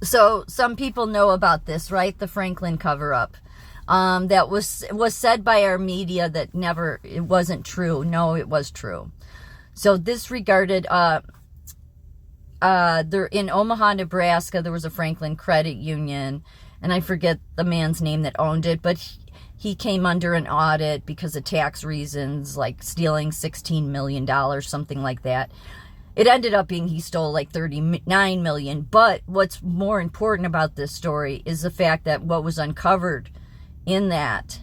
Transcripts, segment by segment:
So some people know about this, right? The Franklin cover-up. That was said by our media that it wasn't true. No, it was true. So this regarded, there in Omaha, Nebraska, there was a Franklin Credit Union, and I forget the man's name that owned it, but he came under an audit because of tax reasons, like stealing $16 million, something like that. It ended up being he stole like $39 million. But what's more important about this story is the fact that what was uncovered in that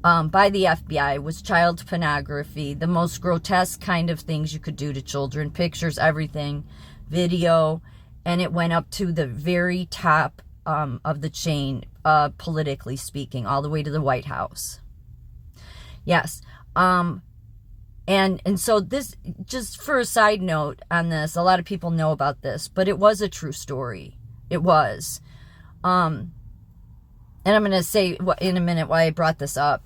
by the FBI was child pornography, the most grotesque kind of things you could do to children, pictures, everything, video, and it went up to the very top of the chain, politically speaking, all the way to the White House. Yes. And so this, just for a side note on this, a lot of people know about this, but it was a true story. It was. And I'm going to say in a minute why I brought this up.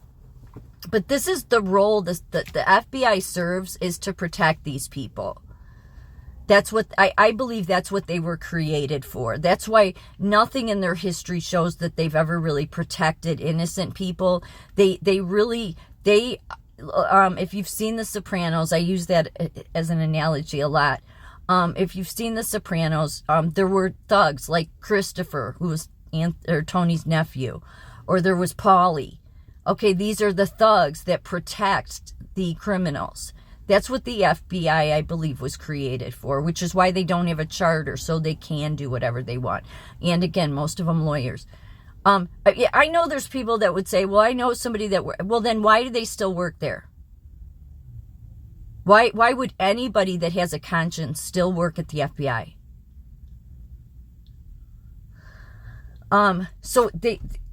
But this is the role that the FBI serves, is to protect these people. That's what, I believe that's what they were created for. That's why nothing in their history shows that they've ever really protected innocent people. They if you've seen The Sopranos, I use that as an analogy a lot. If you've seen The Sopranos, there were thugs like Christopher, who was Tony's nephew, or there was Paulie. Okay, these are the thugs that protect the criminals. That's what the FBI, I believe, was created for, which is why they don't have a charter, so they can do whatever they want. And again, most of them lawyers. I know there's people that would say, well, I know somebody that, well, then why do they still work there? Why would anybody that has a conscience still work at the FBI? So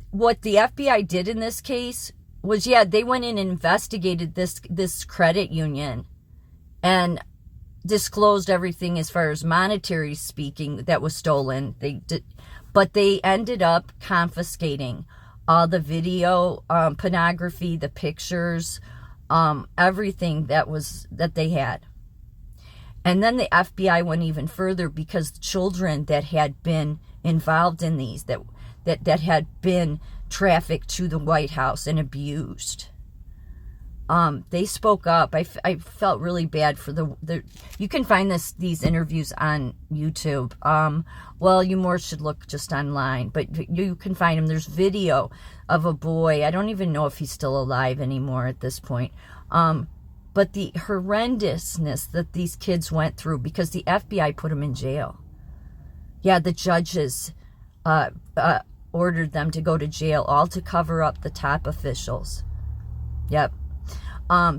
what the FBI did in this case was, they went in and investigated this credit union and disclosed everything as far as monetary speaking that was stolen. But they ended up confiscating all the video, pornography, the pictures, everything that they had. And then the FBI went even further, because children that had been involved in these, that had been trafficked to the White House and abused, they spoke up. I felt really bad for the you can find these interviews on YouTube. Well, you more should look just online, but you can find them. There's video of a boy. I don't even know if he's still alive anymore at this point. But the horrendousness that these kids went through, because the FBI put them in jail. Yeah, the judges ordered them to go to jail, all to cover up the top officials. Yep.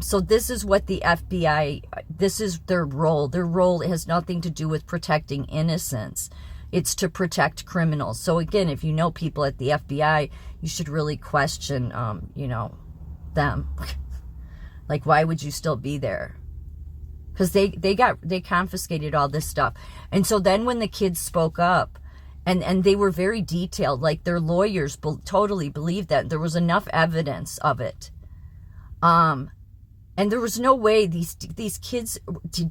So this is what the FBI, this is their role. Their role has nothing to do with protecting innocents. It's to protect criminals. So again, if you know people at the FBI, you should really question, them. Like, why would you still be there? Because they confiscated all this stuff. And so then when the kids spoke up, and they were very detailed, like their lawyers totally believed that there was enough evidence of it. And there was no way these kids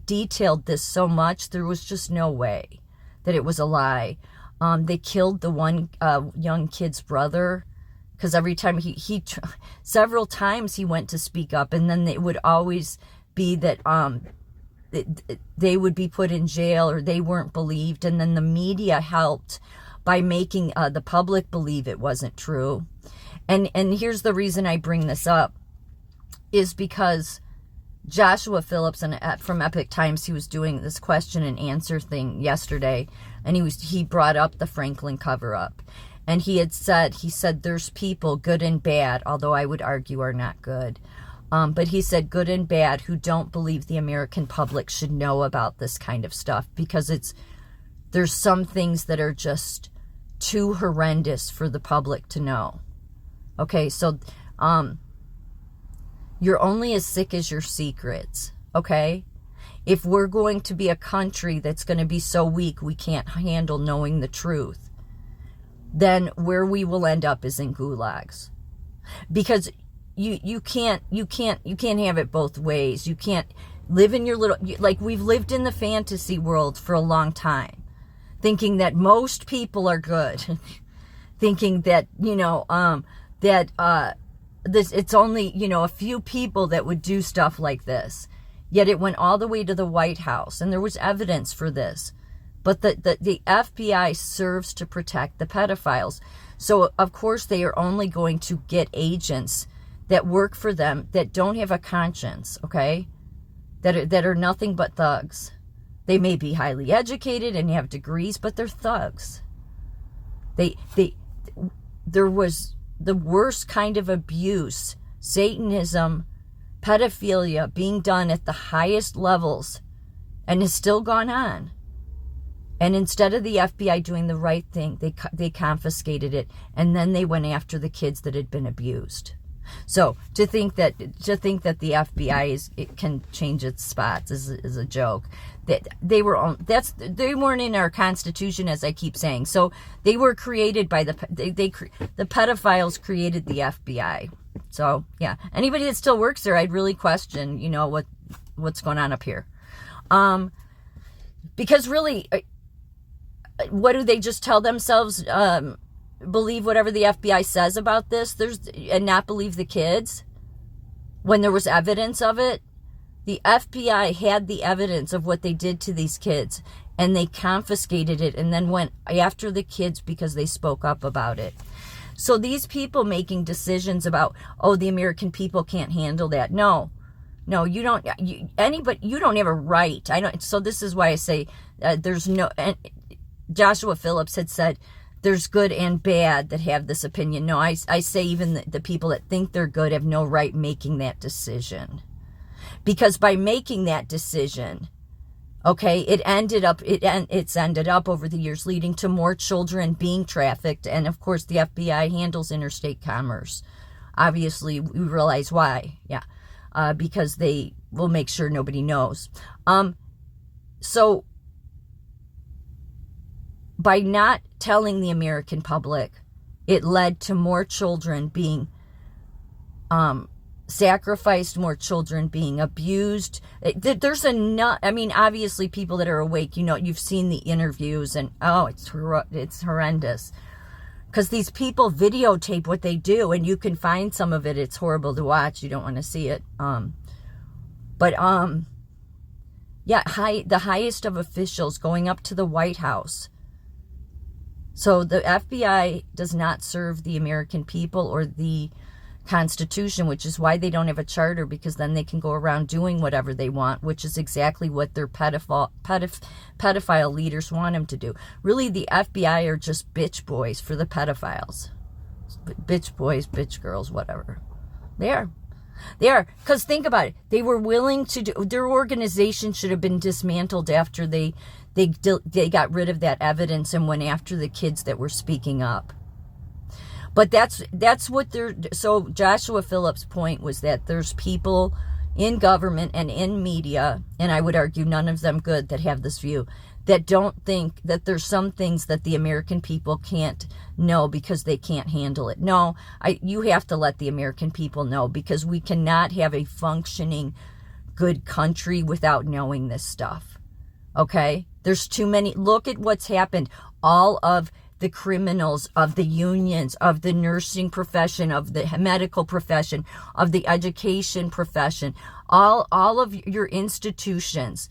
detailed this so much. There was just no way that it was a lie. They killed the one young kid's brother, because every time several times he went to speak up, and then it would always be that they would be put in jail, or they weren't believed, and then the media helped by making the public believe it wasn't true. And here's the reason I bring this up, is because Joshua Phillips from Epic Times, he was doing this question and answer thing yesterday, and he brought up the Franklin cover-up. And he said there's people, good and bad, although I would argue are not good. But he said good and bad who don't believe the American public should know about this kind of stuff, because there's some things that are just too horrendous for the public to know. Okay, so you're only as sick as your secrets, okay? If we're going to be a country that's going to be so weak we can't handle knowing the truth, then where we will end up is in gulags. Because you can't have it both ways. You can't live in your little, like we've lived in the fantasy world for a long time. thinking that most people are good, thinking that, it's only, a few people that would do stuff like this. Yet it went all the way to the White House, and there was evidence for this. But the FBI serves to protect the pedophiles. So, of course, they are only going to get agents that work for them that don't have a conscience, okay? That are nothing but thugs. They may be highly educated and have degrees, but they're thugs. There was the worst kind of abuse, Satanism, pedophilia being done at the highest levels, and has still gone on. And instead of the FBI doing the right thing, they confiscated it, and then they went after the kids that had been abused. So to think that the FBI can change its spots is a joke. That they weren't in our Constitution, as I keep saying. So they were created by the pedophiles created the FBI. So yeah, anybody that still works there, I'd really question, what's going on up here, because really, what do they just tell themselves? Believe whatever the FBI says about this, and not believe the kids when there was evidence of it. The FBI had the evidence of what they did to these kids, and they confiscated it and then went after the kids because they spoke up about it. So these people making decisions about, the American people can't handle that. No, you don't. You don't have a right. So this is why I say there's no. And Joshua Phillips had said there's good and bad that have this opinion. No, I say even the people that think they're good have no right making that decision. Because by making that decision, okay, it's ended up over the years leading to more children being trafficked. And of course, the FBI handles interstate commerce. Obviously, we realize why. Yeah. Because they will make sure nobody knows. So by not telling the American public, it led to more children being sacrificed, more children being abused. There's obviously people that are awake, you've seen the interviews, and it's horrendous. Because these people videotape what they do, and you can find some of it. It's horrible to watch. You don't want to see it. The highest of officials going up to the White House. So the FBI does not serve the American people or the Constitution, which is why they don't have a charter, because then they can go around doing whatever they want, which is exactly what their pedophile leaders want them to do. Really, the FBI are just bitch boys for the pedophiles. Bitch boys, bitch girls, whatever. They are. Because think about it. They were willing to do, their organization should have been dismantled after they got rid of that evidence and went after the kids that were speaking up. But that's what so Joshua Phillips' point was that there's people in government and in media, and I would argue none of them good, that have this view, that don't think that there's some things that the American people can't know because they can't handle it. No, you have to let the American people know, because we cannot have a functioning good country without knowing this stuff. Okay? There's too many. Look at what's happened. All of the criminals, of the unions, of the nursing profession, of the medical profession, of the education profession, all of your institutions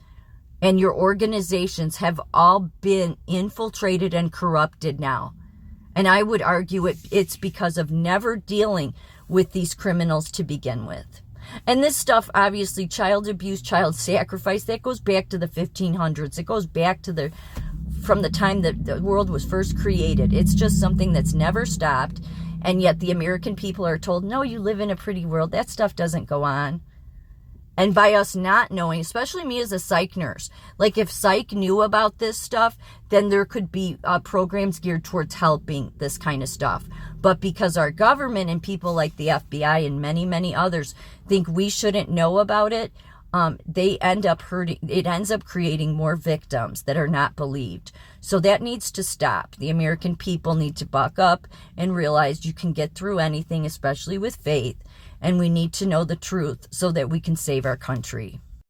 and your organizations have all been infiltrated and corrupted now. And I would argue it's because of never dealing with these criminals to begin with. And this stuff, obviously, child abuse, child sacrifice, that goes back to the 1500s. It goes back to from the time that the world was first created. It's just something that's never stopped. And yet the American people are told, no, you live in a pretty world. That stuff doesn't go on. And by us not knowing, especially me as a psych nurse, like if psych knew about this stuff, then there could be programs geared towards helping this kind of stuff. But because our government and people like the FBI and many, many others think we shouldn't know about it, it ends up creating more victims that are not believed. So that needs to stop. The American people need to buck up and realize you can get through anything, especially with faith. And we need to know the truth so that we can save our country.